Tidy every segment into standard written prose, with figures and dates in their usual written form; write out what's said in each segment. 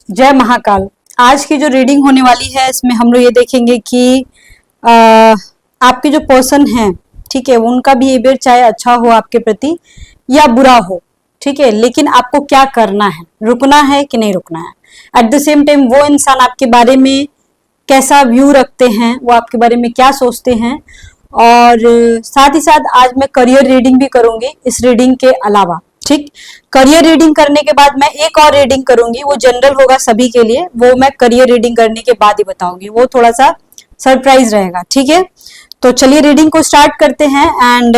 जय महाकाल। आज की जो रीडिंग होने वाली है इसमें हम लोग ये देखेंगे कि आ, आपके जो पर्सन है, ठीक है, उनका बिहेवियर चाहे अच्छा हो आपके प्रति या बुरा हो, ठीक है, लेकिन आपको क्या करना है, रुकना है कि नहीं रुकना है। एट द सेम टाइम वो इंसान आपके बारे में कैसा व्यू रखते हैं, वो आपके बारे में क्या सोचते हैं। और साथ ही साथ आज मैं करियर रीडिंग भी करूंगी इस रीडिंग के अलावा। ठीक, करियर रीडिंग करने के बाद मैं एक और रीडिंग करूंगी, वो जनरल होगा सभी के लिए, वो मैं करियर रीडिंग करने के बाद ही बताऊंगी, वो थोड़ा सा सरप्राइज रहेगा। ठीक है, तो चलिए रीडिंग को स्टार्ट करते हैं। एंड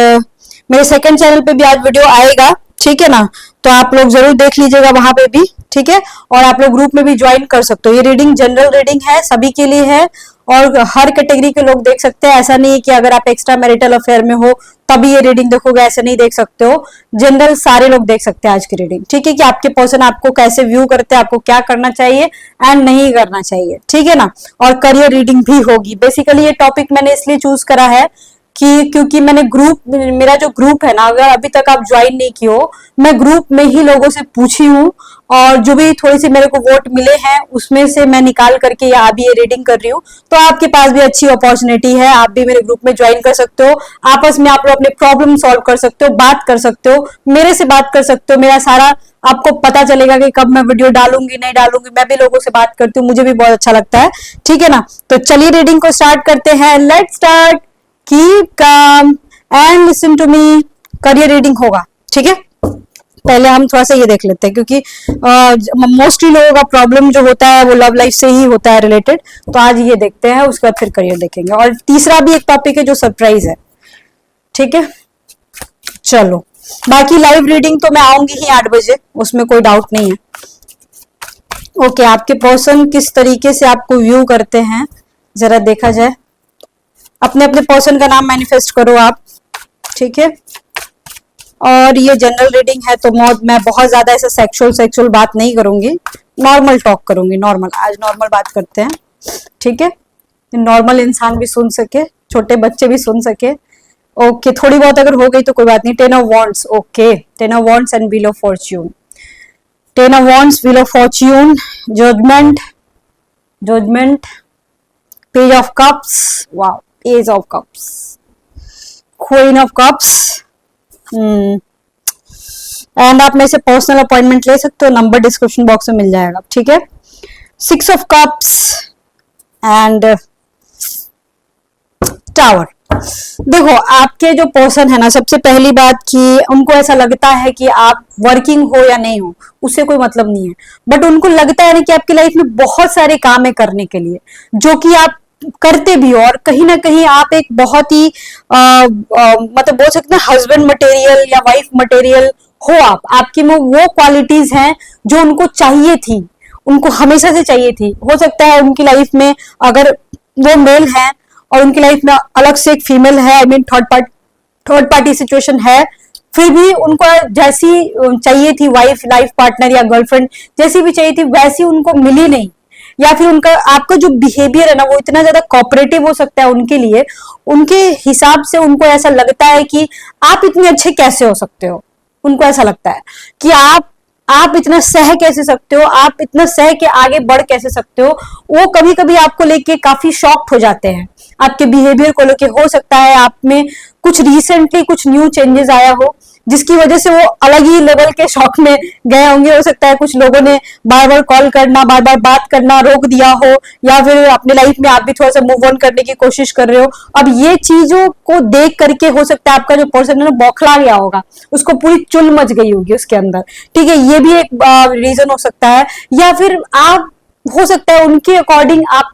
मेरे सेकंड चैनल पे भी आज वीडियो आएगा, ठीक है ना, तो आप लोग जरूर देख लीजिएगा वहां पे भी, ठीक है। और आप लोग ग्रुप में भी ज्वाइन कर सकते हो। ये रीडिंग जनरल रीडिंग है, सभी के लिए है और हर कैटेगरी के लोग देख सकते हैं। ऐसा नहीं है कि अगर आप एक्स्ट्रा मैरिटल अफेयर में हो तभी ये रीडिंग देखोगे, ऐसे नहीं देख सकते हो। जनरल सारे लोग देख सकते हैं आज की रीडिंग, ठीक है, कि आपके पर्सन आपको कैसे व्यू करते हैं, आपको क्या करना चाहिए एंड नहीं करना चाहिए, ठीक है ना। और करियर रीडिंग भी होगी। बेसिकली ये टॉपिक मैंने इसलिए चूज करा है कि क्योंकि मैंने मेरा जो ग्रुप है ना, अगर अभी तक आप ज्वाइन नहीं किए हो, मैं ग्रुप में ही लोगों से पूछी हूँ और जो भी थोड़ी सी मेरे को वोट मिले हैं उसमें से मैं निकाल करके या अभी ये रीडिंग कर रही हूँ। तो आपके पास भी अच्छी अपॉर्चुनिटी है, आप भी मेरे ग्रुप में ज्वाइन कर सकते हो। आपस में आप लोग अपने प्रॉब्लम सॉल्व कर सकते हो, बात कर सकते हो, मेरे से बात कर सकते हो। मेरा सारा आपको पता चलेगा कि कब मैं वीडियो डालूंगी नहीं डालूंगी। मैं भी लोगों से बात करती हूँ, मुझे भी बहुत अच्छा लगता है, ठीक है ना। तो चलिए रीडिंग को स्टार्ट करते हैं। Let's start. Keep calm and listen to me. Career reading होगा, ठीक है। पहले हम थोड़ा सा ये देख लेते हैं क्योंकि मोस्टली लोगों का प्रॉब्लम जो होता है वो लव लाइफ से ही होता है रिलेटेड। तो आज ये देखते हैं, उसके बाद फिर करियर देखेंगे। और तीसरा भी एक टॉपिक है जो सरप्राइज है, ठीक है। चलो, बाकी लाइव रीडिंग तो मैं आऊंगी ही 8 बजे, उसमें कोई डाउट नहीं है। ओके, आपके पर्सन किस तरीके से आपको व्यू करते हैं जरा देखा जाए। अपने अपने पर्सन का नाम मैनिफेस्ट करो आप, ठीक है। और ये जनरल रीडिंग है तो मैं बहुत ज्यादा ऐसा सेक्सुअल बात नहीं करूंगी, नॉर्मल टॉक करूंगी। नॉर्मल, आज नॉर्मल बात करते हैं, ठीक है। नॉर्मल इंसान भी सुन सके, छोटे बच्चे भी सुन सके। ओके, थोड़ी बहुत अगर हो गई तो कोई बात नहीं। 10 of wands, okay, 10 of wands and wheel of fortune. 10 of wands, wheel of fortune, judgement, page of cups, wow, ace of cups, queen of cups. And आप मेरे से पर्सनल अपॉइंटमेंट ले सकते हो, नंबर डिस्क्रिप्शन बॉक्स में मिल जाएगा, ठीक है। 6 ऑफ कप्स एंड टावर। देखो, आपके जो पर्सन है ना, सबसे पहली बात कि उनको ऐसा लगता है कि आप वर्किंग हो या नहीं हो उससे कोई मतलब नहीं है, बट उनको लगता है ना कि आपकी लाइफ में बहुत सारे काम है करने के लिए, जो कि आप करते भी हो। और कहीं ना कहीं आप एक बहुत ही मतलब बोल सकते हैं हस्बैंड मटेरियल या वाइफ मटेरियल हो। आपकी में वो क्वालिटीज हैं जो उनको चाहिए थी, उनको हमेशा से चाहिए थी। हो सकता है उनकी लाइफ में अगर वो मेल है और उनकी लाइफ में अलग से एक फीमेल है, I mean third party situation है, फिर भी उनको जैसी चाहिए थी वाइफ, लाइफ पार्टनर या गर्लफ्रेंड जैसी भी चाहिए थी वैसी उनको मिली नहीं। या फिर उनका आपका जो बिहेवियर है ना वो इतना ज्यादा कोऑपरेटिव हो सकता है उनके लिए, उनके हिसाब से उनको ऐसा लगता है कि आप इतने अच्छे कैसे हो सकते हो। उनको ऐसा लगता है कि आप इतना सह कैसे सकते हो, आप इतना सह के आगे बढ़ कैसे सकते हो। वो कभी कभी आपको लेके काफी शॉक्ड हो जाते हैं, आपके बिहेवियर को लेके। हो सकता है आप में कुछ रिसेंटली कुछ न्यू चेंजेस आया हो जिसकी वजह से वो अलग ही लेवल के शॉक में गए होंगे। हो सकता है कुछ लोगों ने बार बार कॉल करना, बार बार बात करना रोक दिया हो, या फिर अपने लाइफ में आप भी थोड़ा सा मूव ऑन करने की कोशिश कर रहे हो। अब ये चीजों को देख करके हो सकता है आपका जो पर्सन है ना बौखला गया होगा, उसको पूरी चुल मच गई होगी उसके अंदर, ठीक है। ये भी एक रीजन हो सकता है। या फिर आप, हो सकता है उनके अकॉर्डिंग आप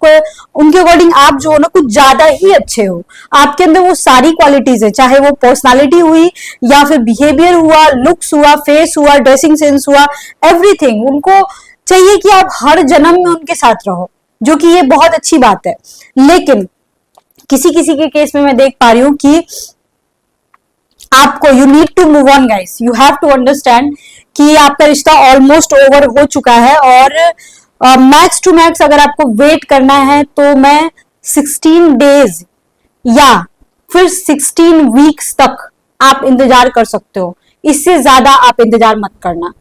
जो हो ना कुछ ज्यादा ही अच्छे हो। आपके अंदर वो सारी क्वालिटीज है, चाहे वो पर्सनालिटी हुई या फिर बिहेवियर हुआ, लुक्स हुआ, फेस हुआ, ड्रेसिंग सेंस हुआ, एवरीथिंग। उनको चाहिए कि आप हर जन्म में उनके साथ रहो, जो कि ये बहुत अच्छी बात है। लेकिन किसी किसी के केस में मैं देख पा रही हूं कि आपको, you need to move on guys, you have to understand कि आपका रिश्ता ऑलमोस्ट ओवर हो चुका है। और मैक्स टू मैक्स अगर आपको वेट करना है तो मैं 16 डेज या फिर 16 वीक्स तक आप इंतजार कर सकते हो। इससे ज्यादा आप इंतजार मत करना।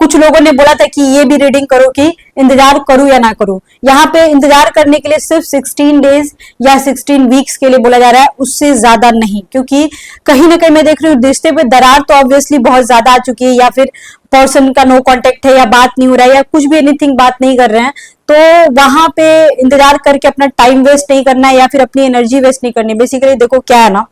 कुछ लोगों ने बोला था कि ये भी रीडिंग करो कि इंतजार करूं या ना करूं। यहाँ पे इंतजार करने के लिए सिर्फ 16 डेज या 16 वीक्स के लिए बोला जा रहा है, उससे ज्यादा नहीं, क्योंकि कहीं ना कहीं मैं देख रही हूँ रिश्ते पे दरार तो ऑब्वियसली बहुत ज्यादा आ चुकी है, या फिर पर्सन का नो कांटेक्ट है, या बात नहीं हो रहा है, या कुछ भी एनीथिंग बात नहीं कर रहे हैं। तो वहां पे इंतजार करके अपना टाइम वेस्ट नहीं करना है, या फिर अपनी एनर्जी वेस्ट नहीं करनी। बेसिकली देखो क्या है ना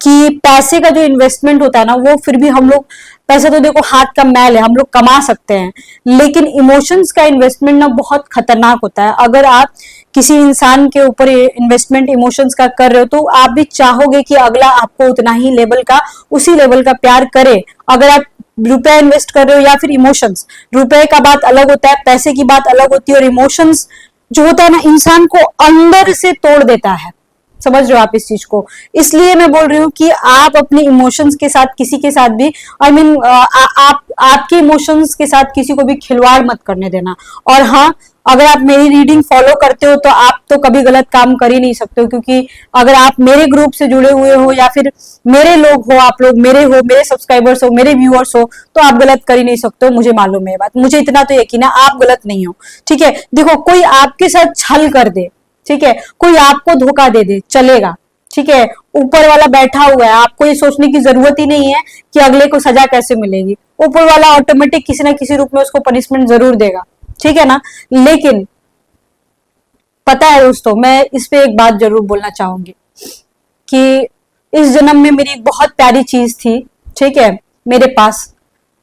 कि पैसे का जो इन्वेस्टमेंट होता है ना, वो फिर भी हम लोग, पैसा तो देखो हाथ का मैल है, हम लोग कमा सकते हैं, लेकिन इमोशंस का इन्वेस्टमेंट ना बहुत खतरनाक होता है। अगर आप किसी इंसान के ऊपर इन्वेस्टमेंट इमोशंस का कर रहे हो, तो आप भी चाहोगे कि अगला आपको उतना ही लेवल का, उसी लेवल का प्यार करे। अगर आप रुपया इन्वेस्ट कर रहे हो या फिर इमोशंस, रुपए का बात अलग होता है, पैसे की बात अलग होती है, और इमोशंस जो होता है ना, इंसान को अंदर से तोड़ देता है। समझ रहे हो आप इस चीज को? इसलिए मैं बोल रही हूँ कि आप अपने इमोशंस के साथ किसी के साथ भी, आई मीन आप आपके इमोशंस के साथ किसी को भी खिलवाड़ मत करने देना। और हाँ, अगर आप मेरी रीडिंग फॉलो करते हो तो आप तो कभी गलत काम कर ही नहीं सकते हो, क्योंकि अगर आप मेरे ग्रुप से जुड़े हुए हो, या फिर मेरे लोग हो, आप लोग मेरे हो, मेरे सब्सक्राइबर्स हो, मेरे व्यूअर्स हो, तो आप गलत कर ही नहीं सकते हो। मुझे मालूम है ये बात, मुझे इतना तो यकीन है आप गलत नहीं हो। ठीक है, देखो कोई आपके साथ छल कर दे, ठीक है, कोई आपको धोखा दे दे, चलेगा, ठीक है, ऊपर वाला बैठा हुआ है, आपको ये सोचने की जरूरत ही नहीं है कि अगले को सजा कैसे मिलेगी। ऊपर वाला ऑटोमेटिक किसी ना किसी रूप में उसको पनिशमेंट जरूर देगा, ठीक है ना। लेकिन पता है दोस्तों, मैं इस पे एक बात जरूर बोलना चाहूंगी कि इस जन्म में मेरी एक बहुत प्यारी चीज थी, ठीक है, मेरे पास,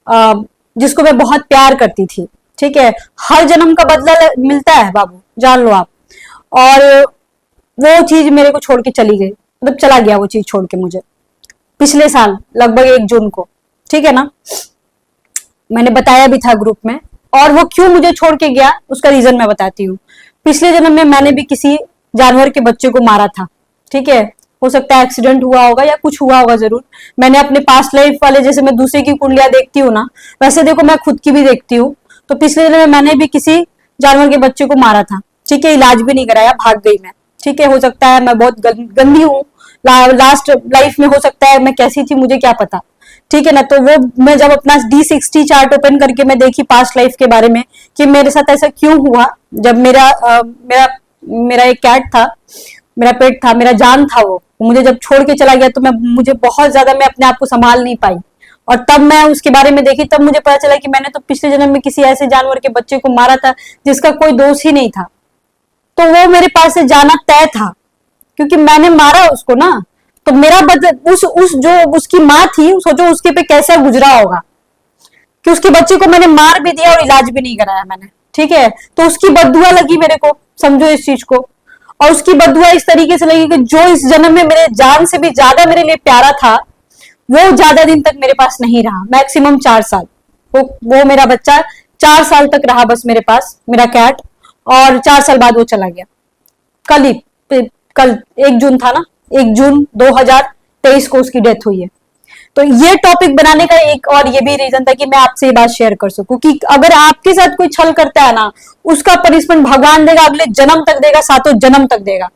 जिसको मैं बहुत प्यार करती थी, ठीक है। हर जन्म का बदला मिलता है बाबू, जान लो आप। और वो चीज मेरे को छोड़ के चली गई, मतलब चला गया वो चीज छोड़ के मुझे, पिछले साल लगभग 1 जून को, ठीक है ना। मैंने बताया भी था ग्रुप में, और वो क्यों मुझे छोड़ के गया उसका रीजन मैं बताती हूँ। पिछले जन्म में मैंने भी किसी जानवर के बच्चे को मारा था, ठीक है। हो सकता है एक्सीडेंट हुआ होगा या कुछ हुआ होगा जरूर। मैंने अपने पास्ट लाइफ वाले, जैसे मैं दूसरे की कुंडलियां देखती हूँ ना, वैसे देखो मैं खुद की भी देखती हूँ। तो पिछले जन्म में मैंने भी किसी जानवर के बच्चे को मारा था, ठीक है, इलाज भी नहीं कराया, भाग गई मैं, ठीक है। हो सकता है मैं बहुत गंदी हूँ, लास्ट लाइफ में हो सकता है मैं कैसी थी मुझे क्या पता, ठीक है ना। तो वो मैं जब अपना D60 चार्ट ओपन करके मैं देखी पास्ट लाइफ के बारे में कि मेरे साथ ऐसा क्यों हुआ, जब मेरा एक कैट था, मेरा पेट था, मेरा जान था, वो मुझे जब छोड़ के चला गया, तो मुझे बहुत ज्यादा, मैं अपने आप को संभाल नहीं पाई। और तब मैं उसके बारे में देखी, तब मुझे पता चला कि मैंने तो पिछले जन्म में किसी ऐसे जानवर के बच्चे को मारा था जिसका कोई दोष ही नहीं था। तो वो मेरे पास से जाना तय था, क्योंकि मैंने मारा उसको ना। तो मेरा उस जो उसकी माँ थी, सोचो उसके पे कैसा गुजरा होगा कि उसके बच्चे को मैंने मार भी दिया और इलाज भी नहीं कराया मैंने, ठीक है। तो उसकी बददुआ लगी मेरे को, समझो इस चीज को। और उसकी बददुआ इस तरीके से लगी कि जो इस जन्म में मेरे जान से भी ज्यादा मेरे लिए प्यारा था, वो ज्यादा दिन तक मेरे पास नहीं रहा, मैक्सिमम 4 साल। वो मेरा बच्चा 4 साल तक रहा बस मेरे पास, मेरा कैट। और 4 साल बाद वो चला गया। कल 1 जून था ना, 1 जून 2023 को उसकी डेथ हुई है। तो ये टॉपिक बनाने का एक और ये भी रीजन था कि मैं आपसे ये बात शेयर कर सकूं कि अगर आपके साथ कोई छल करता है ना, उसका पनिशमेंट भगवान देगा, अगले जन्म तक देगा, 7 जन्म तक देगा,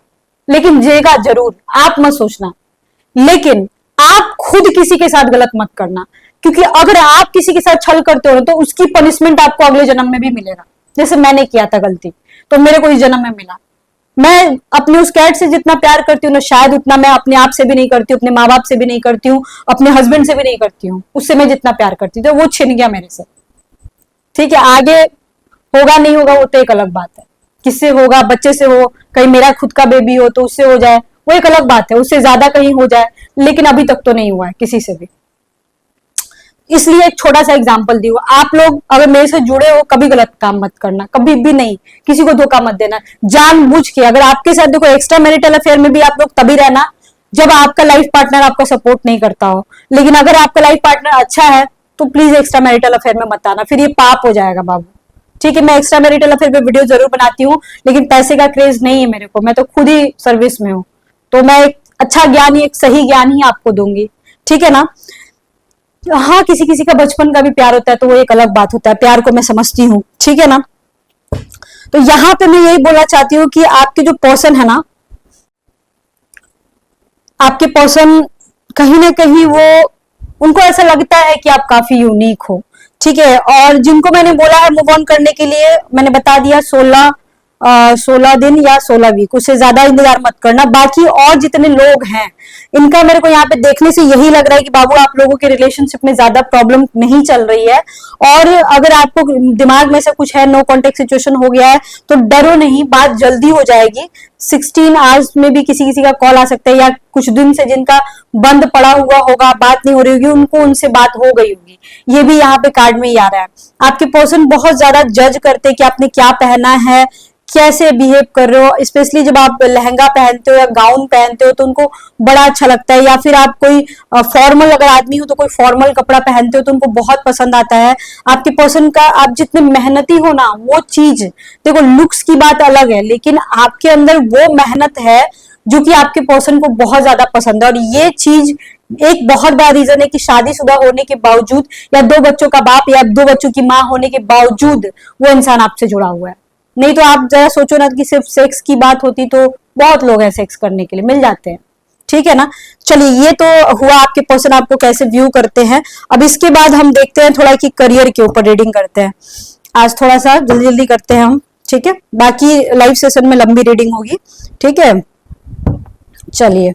लेकिन देगा जरूर, आप मत सोचना। लेकिन आप खुद किसी के साथ गलत मत करना, क्योंकि अगर आप किसी के साथ छल करते हो तो उसकी पनिशमेंट आपको अगले जन्म में भी मिलेगा। जैसे मैंने किया था गलती, तो मेरे को इस जन्म में मिला। मैं अपने उस कैट से जितना प्यार करती हूँ ना, शायद उतना मैं अपने आप से भी नहीं करती हूँ, अपने माँ बाप से भी नहीं करती हूँ, अपने हस्बैंड से भी नहीं करती हूँ। उससे मैं जितना प्यार करती थी वो छिन गया मेरे से, ठीक है। आगे होगा नहीं होगा वो तो एक अलग बात है, किससे होगा, बच्चे से हो, कहीं मेरा खुद का बेबी हो तो उससे हो जाए, वो एक अलग बात है, उससे ज्यादा कहीं हो जाए, लेकिन अभी तक तो नहीं हुआ है किसी से भी। इसलिए एक छोटा सा एग्जाम्पल दी हुआ, आप लोग अगर मेरे से जुड़े हो कभी गलत काम मत करना, कभी भी नहीं, किसी को धोखा मत देना जानबूझ के। अगर आपके साथ देखो एक्स्ट्रा मैरिटल अफेयर में भी आप लोग तभी रहना जब आपका लाइफ पार्टनर आपका सपोर्ट नहीं करता हो। लेकिन अगर आपका लाइफ पार्टनर अच्छा है तो प्लीज एक्स्ट्रा मैरिटल अफेयर में मत आना, फिर ये पाप हो जाएगा बाबू, ठीक है। मैं एक्स्ट्रा मैरिटल अफेयर पे वीडियो जरूर बनाती हूँ, लेकिन पैसे का क्रेज नहीं है मेरे को, मैं तो खुद ही सर्विस में हूँ, तो मैं एक अच्छा ज्ञान ही, एक सही ज्ञान ही आपको दूंगी, ठीक है ना। हाँ, किसी किसी का बचपन का भी प्यार होता है तो वो एक अलग बात होता है, प्यार को मैं समझती हूँ, ठीक है ना। तो यहाँ पे मैं यही बोलना चाहती हूँ कि आपके जो पर्सन है ना, आपके पर्सन कहीं ना कहीं वो, उनको ऐसा लगता है कि आप काफी यूनिक हो, ठीक है। और जिनको मैंने बोला है मूव ऑन करने के लिए, मैंने बता दिया 16 दिन या 16 वीक, उससे ज्यादा इंतजार मत करना। बाकी और जितने लोग हैं इनका मेरे को यहाँ पे देखने से यही लग रहा है कि बाबू आप लोगों के रिलेशनशिप में ज्यादा प्रॉब्लम नहीं चल रही है। और अगर आपको दिमाग में से कुछ है, नो कॉन्टेक्ट सिचुएशन हो गया है, तो डरो नहीं, बात जल्दी हो जाएगी। 16 आवर्स में भी किसी किसी का कॉल आ सकता है, या कुछ दिन से जिनका बंद पड़ा हुआ होगा, बात नहीं हो रही होगी, उनको उनसे बात हो गई होगी। ये भी यहाँ पे कार्ड में ही आ रहा है। आपके पर्सन बहुत ज्यादा जज करते हैं कि आपने क्या पहना है, कैसे बिहेव कर रहे हो। स्पेशली जब आप लहंगा पहनते हो या गाउन पहनते हो तो उनको बड़ा अच्छा लगता है, या फिर आप कोई फॉर्मल अगर आदमी हो तो कोई फॉर्मल कपड़ा पहनते हो तो उनको बहुत पसंद आता है। आपके पर्सन का, आप जितने मेहनती हो ना, वो चीज देखो, लुक्स की बात अलग है, लेकिन आपके अंदर वो मेहनत है जो कि आपके पर्सन को बहुत ज्यादा पसंद है। और ये चीज एक बहुत बड़ा रीजन है कि शादीशुदा होने के बावजूद, या 2 बच्चों का बाप या 2 बच्चों की माँ होने के बावजूद वो इंसान आपसे जुड़ा हुआ है। नहीं तो आप जरा सोचो ना कि सिर्फ सेक्स की बात होती तो बहुत लोग हैं सेक्स करने के लिए, मिल जाते हैं। ठीक है ना। चलिए, ये तो हुआ आपके पर्सन आपको कैसे व्यू करते हैं। अब इसके बाद हम देखते हैं थोड़ा कि करियर के ऊपर रीडिंग करते हैं। आज थोड़ा सा जल्दी जल्दी करते हैं हम, ठीक है। बाकी लाइव सेशन में लंबी रीडिंग होगी, ठीक है। चलिए,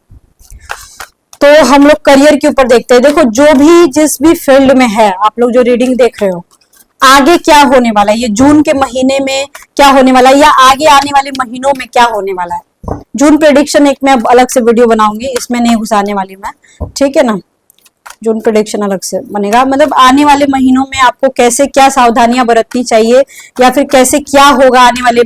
तो हम लोग करियर के ऊपर देखते हैं। देखो, जो भी जिस भी फील्ड में है, आप लोग जो रीडिंग देख रहे हो, आगे क्या होने वाला है, ये जून के महीने में क्या होने वाला है, या आगे आने वाले महीनों में क्या होने वाला है। जून प्रेडिक्शन एक मैं अलग से वीडियो बनाऊंगी, इसमें नहीं घुसाने वाली मैं, ठीक है ना। जून प्रेडिक्शन अलग से बनेगा, मतलब आने वाले महीनों में आपको कैसे क्या सावधानियां बरतनी चाहिए, या फिर कैसे क्या होगा आने वाले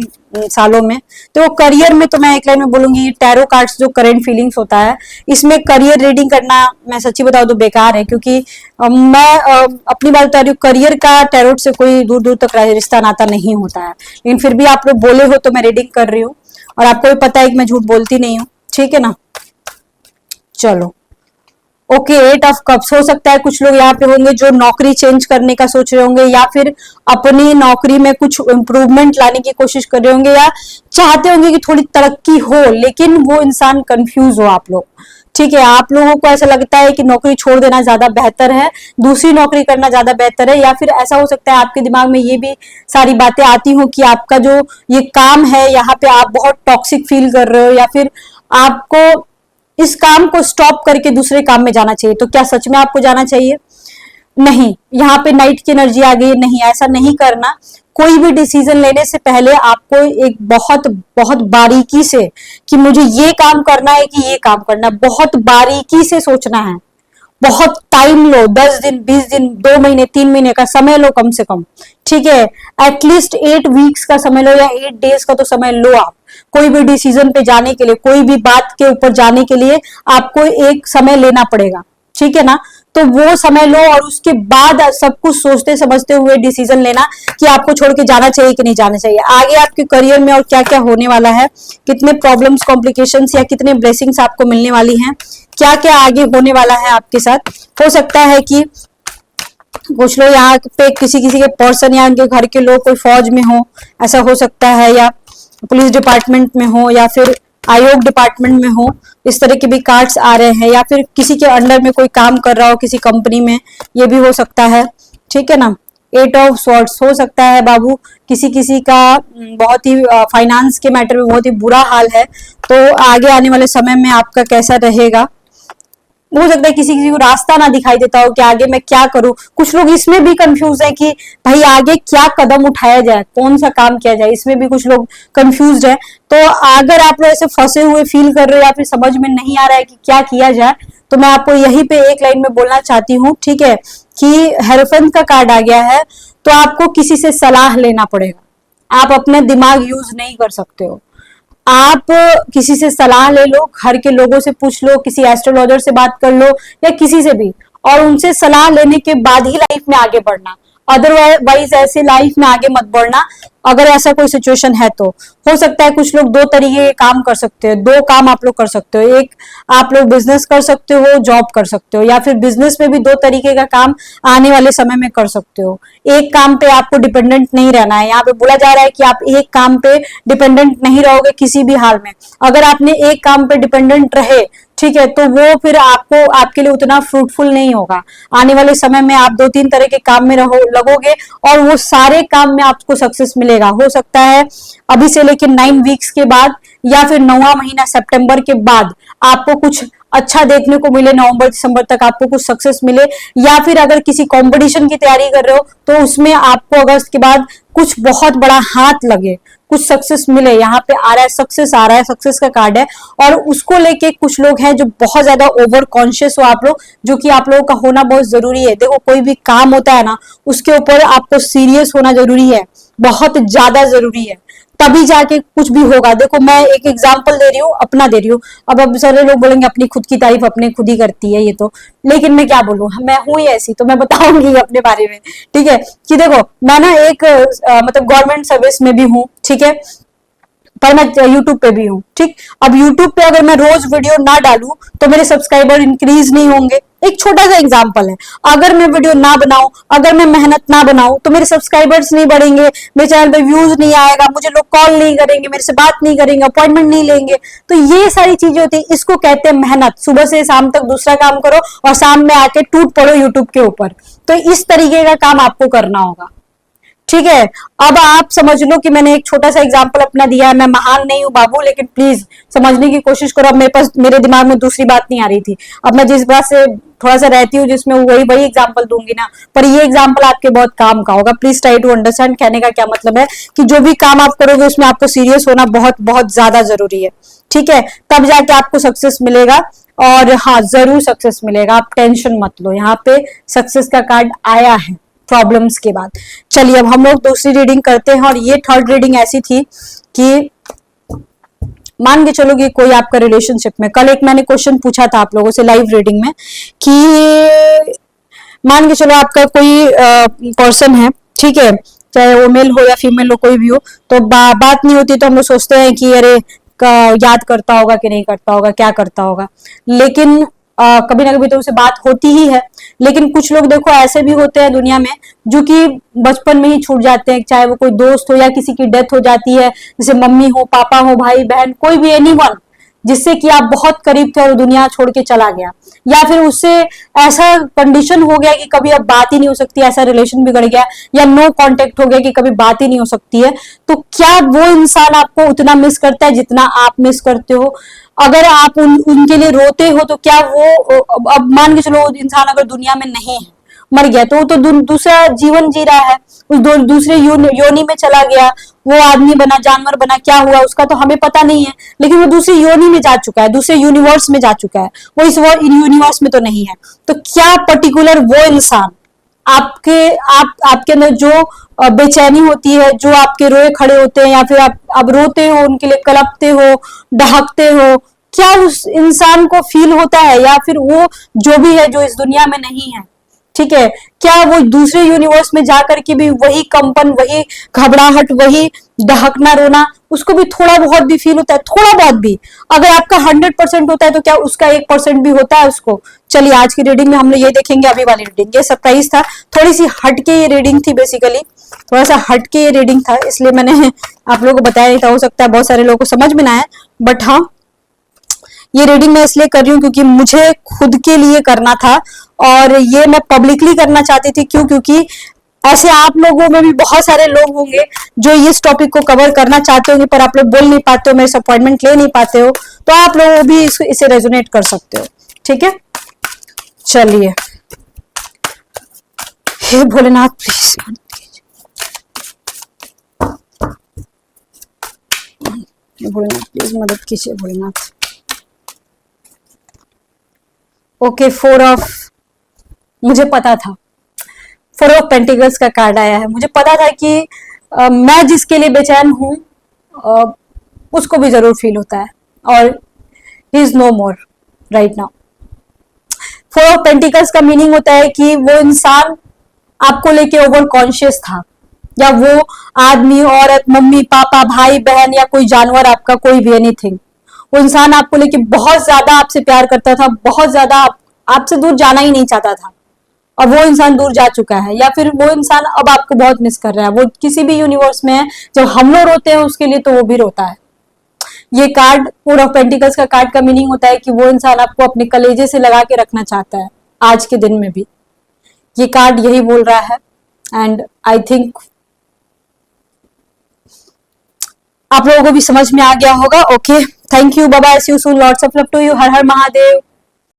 सालों में। तो करियर में तो मैं एक लाइन में बोलूंगी, टैरो कार्ड्स जो करंट फीलिंग्स होता है, इसमें करियर रीडिंग करना मैं सच्ची बताऊं तो बेकार है, क्योंकि मैं अपनी बात बता रही हूँ, करियर का टैरोट से कोई दूर दूर तक रिश्ता नाता नहीं होता है। लेकिन फिर भी आप लोग बोले हो तो मैं रीडिंग कर रही हूँ, और आपको भी पता है कि मैं झूठ बोलती नहीं हूँ, ठीक है ना। चलो, ओके, 8 ऑफ कप्स। हो सकता है कुछ लोग यहाँ पे होंगे जो नौकरी चेंज करने का सोच रहे होंगे, या फिर अपनी नौकरी में कुछ इंप्रूवमेंट लाने की कोशिश कर रहे होंगे, या चाहते होंगे कि थोड़ी तरक्की हो, लेकिन वो इंसान कंफ्यूज हो आप लोग, ठीक है। आप लोगों को ऐसा लगता है कि नौकरी छोड़ देना ज्यादा बेहतर है, दूसरी नौकरी करना ज्यादा बेहतर है, या फिर ऐसा हो सकता है आपके दिमाग में ये भी सारी बातें आती हो कि आपका जो ये काम है यहाँ पे आप बहुत टॉक्सिक फील कर रहे हो, या फिर आपको इस काम को स्टॉप करके दूसरे काम में जाना चाहिए। तो क्या सच में आपको जाना चाहिए? नहीं, यहाँ पे नाइट की एनर्जी आ गई। नहीं, ऐसा नहीं करना। कोई भी डिसीजन लेने से पहले आपको एक बहुत बहुत बारीकी से, कि मुझे ये काम करना है कि ये काम करना है, बहुत बारीकी से सोचना है। बहुत टाइम लो, 10 दिन, 20 दिन, 2 महीने, 3 महीने का समय लो कम से कम, ठीक है। एटलीस्ट 8 वीक्स का समय लो, या 8 डेज का तो समय लो। आप कोई भी डिसीजन पे जाने के लिए, कोई भी बात के ऊपर जाने के लिए आपको एक समय लेना पड़ेगा, ठीक है ना। तो वो समय लो, और उसके बाद सब कुछ सोचते समझते हुए डिसीजन लेना कि आपको छोड़ के जाना चाहिए कि नहीं जाना चाहिए। आगे आपके करियर में और क्या क्या होने वाला है, कितने प्रॉब्लम्स, कॉम्प्लिकेशंस या कितने ब्लेसिंग्स आपको मिलने वाली हैं, क्या क्या आगे होने वाला है आपके साथ। हो सकता है कि कुछ लोग यहाँ पे किसी किसी के पर्सन या उनके घर के लोग कोई फौज में हो, ऐसा हो सकता है, या पुलिस डिपार्टमेंट में हो, या फिर आयोग डिपार्टमेंट में हो। इस तरह के भी कार्ड्स आ रहे हैं, या फिर किसी के अंडर में कोई काम कर रहा हो किसी कंपनी में, ये भी हो सकता है, ठीक है ना। 8 ऑफ स्वॉर्ड्स हो सकता है बाबू किसी किसी का बहुत ही फाइनेंस के मैटर में बहुत ही बुरा हाल है, तो आगे आने वाले समय में आपका कैसा रहेगा। हो सकता है किसी किसी को रास्ता ना दिखाई देता हो कि आगे मैं क्या करूं। कुछ लोग इसमें भी कंफ्यूज है कि भाई आगे क्या कदम उठाया जाए, कौन सा काम किया जाए, इसमें भी कुछ लोग कंफ्यूज है। तो अगर आप लोग ऐसे फंसे हुए फील कर रहे हो, या फिर समझ में नहीं आ रहा है कि क्या किया जाए, तो मैं आपको यहीं पे एक लाइन में बोलना चाहती हूँ, ठीक है, कि हेरोफेंट का कार्ड आ गया है, तो आपको किसी से सलाह लेना पड़ेगा। आप अपना दिमाग यूज नहीं कर सकते हो। आप किसी से सलाह ले लो, घर के लोगों से पूछ लो, किसी एस्ट्रोलॉजर से बात कर लो, या किसी से भी, और उनसे सलाह लेने के बाद ही लाइफ में आगे बढ़ना। अदरवाइज ऐसे लाइफ में आगे मत बढ़ना। अगर ऐसा कोई सिचुएशन है तो हो सकता है कुछ लोग 2 तरीके के काम कर सकते हो। 2 काम आप लोग कर सकते हो, एक आप लोग बिजनेस कर सकते हो, जॉब कर सकते हो, या फिर बिजनेस में भी 2 तरीके का काम आने वाले समय में कर सकते हो। एक काम पे आपको डिपेंडेंट नहीं रहना है। यहाँ पे बोला जा रहा है कि आप एक काम पे डिपेंडेंट नहीं रहोगे किसी भी हाल में। अगर आपने एक काम पे डिपेंडेंट रहे ठीक है, तो वो फिर आपको आपके लिए उतना फ्रूटफुल नहीं होगा। आने वाले समय में आप 2-3 तरह के काम में लगोगे और वो सारे काम में आपको सक्सेस मिलेगा। हो सकता है अभी से लेकर 9 वीक्स के बाद या फिर 9वां महीना सितंबर के बाद आपको कुछ अच्छा देखने को मिले, नवंबर दिसंबर तक आपको कुछ सक्सेस मिले, या फिर अगर किसी कंपटीशन की तैयारी कर रहे हो तो उसमें आपको अगस्त के बाद कुछ बहुत बड़ा हाथ लगे, कुछ सक्सेस मिले। यहाँ पे आ रहा है सक्सेस, आ रहा है, सक्सेस का कार्ड है। और उसको लेके कुछ लोग हैं जो बहुत ज्यादा ओवर कॉन्शियस हो आप लोग, जो कि आप लोगों का होना बहुत जरूरी है। देखो कोई भी काम होता है ना, उसके ऊपर आपको सीरियस होना जरूरी है, बहुत ज्यादा जरूरी है, तभी जाके कुछ भी होगा। देखो मैं एक एग्जांपल दे रही हूँ, अपना दे रही हूँ। अब सारे लोग बोलेंगे अपनी खुद की तारीफ अपने खुद ही करती है ये तो, लेकिन मैं क्या बोलूँ, मैं हूं ही ऐसी, तो मैं बताऊंगी अपने बारे में। ठीक है, कि देखो मैं ना एक मतलब गवर्नमेंट सर्विस में भी हूँ, ठीक है, पर मैं यूट्यूब पे भी हूँ। ठीक, अब यूट्यूब पे अगर मैं रोज वीडियो ना डालूं तो मेरे सब्सक्राइबर इंक्रीज नहीं होंगे। एक छोटा सा एग्जांपल है, अगर मैं वीडियो ना बनाऊं, अगर मैं मेहनत ना बनाऊं तो मेरे सब्सक्राइबर्स नहीं बढ़ेंगे, मेरे चैनल पे व्यूज नहीं आएगा, मुझे लोग कॉल नहीं करेंगे, मेरे से बात नहीं करेंगे, अपॉइंटमेंट नहीं लेंगे। तो ये सारी चीजें होती है, इसको कहते हैं मेहनत। सुबह से शाम तक दूसरा काम करो और शाम में आके टूट पड़ो यूट्यूब के ऊपर। तो इस तरीके का काम आपको करना होगा। ठीक है, अब आप समझ लो कि मैंने एक छोटा सा एग्जांपल अपना दिया है। मैं महान नहीं हूं बाबू, लेकिन प्लीज समझने की कोशिश करो। अब मेरे पास, मेरे दिमाग में दूसरी बात नहीं आ रही थी। अब मैं जिस बात से थोड़ा सा रहती हूँ जिसमें वही एग्जांपल दूंगी ना, पर ये एग्जांपल आपके बहुत काम का होगा। Please try to understand. कहने का क्या मतलब है कि जो भी काम आप करोगे उसमें आपको सीरियस होना बहुत बहुत ज्यादा जरूरी है। ठीक है, तब जाके आपको सक्सेस मिलेगा। और हाँ, जरूर सक्सेस मिलेगा, आप टेंशन मत लो। यहाँ पे सक्सेस का कार्ड आया है प्रॉब्लम्स के बाद। चलिए अब हम लोग दूसरी रीडिंग करते हैं। और ये थर्ड रीडिंग ऐसी थी कि मान के चलो कि कोई आपका रिलेशनशिप में, कल एक मैंने क्वेश्चन पूछा था आप लोगों से लाइव रीडिंग में कि मान के चलो आपका कोई पर्सन है, ठीक है, चाहे वो मेल हो या फीमेल हो, कोई भी हो, तो बात नहीं होती तो हम लोग सोचते हैं कि अरे याद करता होगा कि नहीं करता होगा, क्या करता होगा। लेकिन कभी ना कभी तो उसे बात होती ही है। लेकिन कुछ लोग देखो ऐसे भी होते हैं दुनिया में जो कि बचपन में ही छूट जाते हैं, चाहे वो कोई दोस्त हो या किसी की डेथ हो जाती है, जैसे मम्मी हो, पापा हो, भाई बहन, कोई भी एनीवन जिससे कि आप बहुत करीब थे और दुनिया छोड़ के चला गया, या फिर उससे ऐसा कंडीशन हो गया कि कभी अब बात ही नहीं हो सकती, ऐसा रिलेशन बिगड़ गया, या नो कांटेक्ट हो गया कि कभी बात ही नहीं हो सकती है। तो क्या वो इंसान आपको उतना मिस करता है जितना आप मिस करते हो? अगर आप उनके लिए रोते हो तो क्या वो, अब मान के चलो इंसान अगर दुनिया में नहीं है, मर गया, तो वो तो दूसरा जीवन जी रहा है, उस दूसरे योनि में चला गया, वो आदमी बना, जानवर बना, क्या हुआ उसका तो हमें पता नहीं है, लेकिन वो दूसरी योनि में जा चुका है, दूसरे यूनिवर्स में जा चुका है, वो इस यूनिवर्स में तो नहीं है। तो क्या पर्टिकुलर वो इंसान आपके अंदर जो बेचैनी होती है, जो आपके रोए खड़े होते हैं, या फिर आप रोते हो, उनके लिए कलपते हो, डहकते हो, क्या उस इंसान को फील होता है? या फिर वो जो भी है जो इस दुनिया में नहीं है, ठीक है, क्या वो दूसरे यूनिवर्स में जाकर के भी वही कंपन, वही घबराहट, वही दहकना, रोना, उसको भी थोड़ा बहुत भी फील होता है? थोड़ा बहुत भी। अगर आपका 100% होता है तो क्या उसका 1% भी होता है उसको? चलिए आज की रीडिंग में हम लोग ये देखेंगे। अभी वाली रीडिंग ये सरप्राइज था, थोड़ी सी हटके ये रीडिंग थी, बेसिकली थोड़ा सा हटके ये रीडिंग था, इसलिए मैंने आप लोगों को बताया नहीं था। हो सकता है बहुत सारे लोगों को समझ में ना आए, बट हाँ, ये रीडिंग मैं इसलिए कर रही हूँ क्योंकि मुझे खुद के लिए करना था और ये मैं पब्लिकली करना चाहती थी। क्यों? क्योंकि ऐसे आप लोगों में भी बहुत सारे लोग होंगे जो इस टॉपिक को कवर करना चाहते होंगे, पर आप लोग बोल नहीं पाते हो, मेरे से अपॉइंटमेंट ले नहीं पाते हो, तो आप लोग भी इसे रेजोनेट कर सकते हो। ठीक है, चलिए, हे भोलेनाथ प्लीज, भोलेनाथ प्लीज मदद कीजिए, भोलेनाथ। ओके, 4 ऑफ, मुझे पता था 4 ऑफ पेंटिकल्स का कार्ड आया है। मुझे पता था कि मैं जिसके लिए बेचैन हूं उसको भी जरूर फील होता है, और he is no more right now. 4 of pentacles का मीनिंग होता है कि वो इंसान आपको लेके ओवर कॉन्शियस था, या वो आदमी, औरत, मम्मी, पापा, भाई, बहन, या कोई जानवर, आपका कोई भी एनीथिंग, वो इंसान आपको लेके बहुत ज्यादा आपसे प्यार करता था, बहुत ज्यादा आपसे दूर जाना ही नहीं चाहता था, और वो इंसान दूर जा चुका है। या फिर वो इंसान अब आपको बहुत मिस कर रहा है, वो किसी भी यूनिवर्स में है। जब हम लोग रोते हैं उसके लिए तो वो भी रोता है। ये कार्ड फोर ऑफ पेंटिकल्स का कार्ड का मीनिंग होता है कि वो इंसान आपको अपने कलेजे से लगा के रखना चाहता है आज के दिन में भी। ये कार्ड यही बोल रहा है। एंड आई थिंक आप लोगों को भी समझ में आ गया होगा। Okay, thank you, bye bye, see you soon, lots of love to you, हर हर महादेव।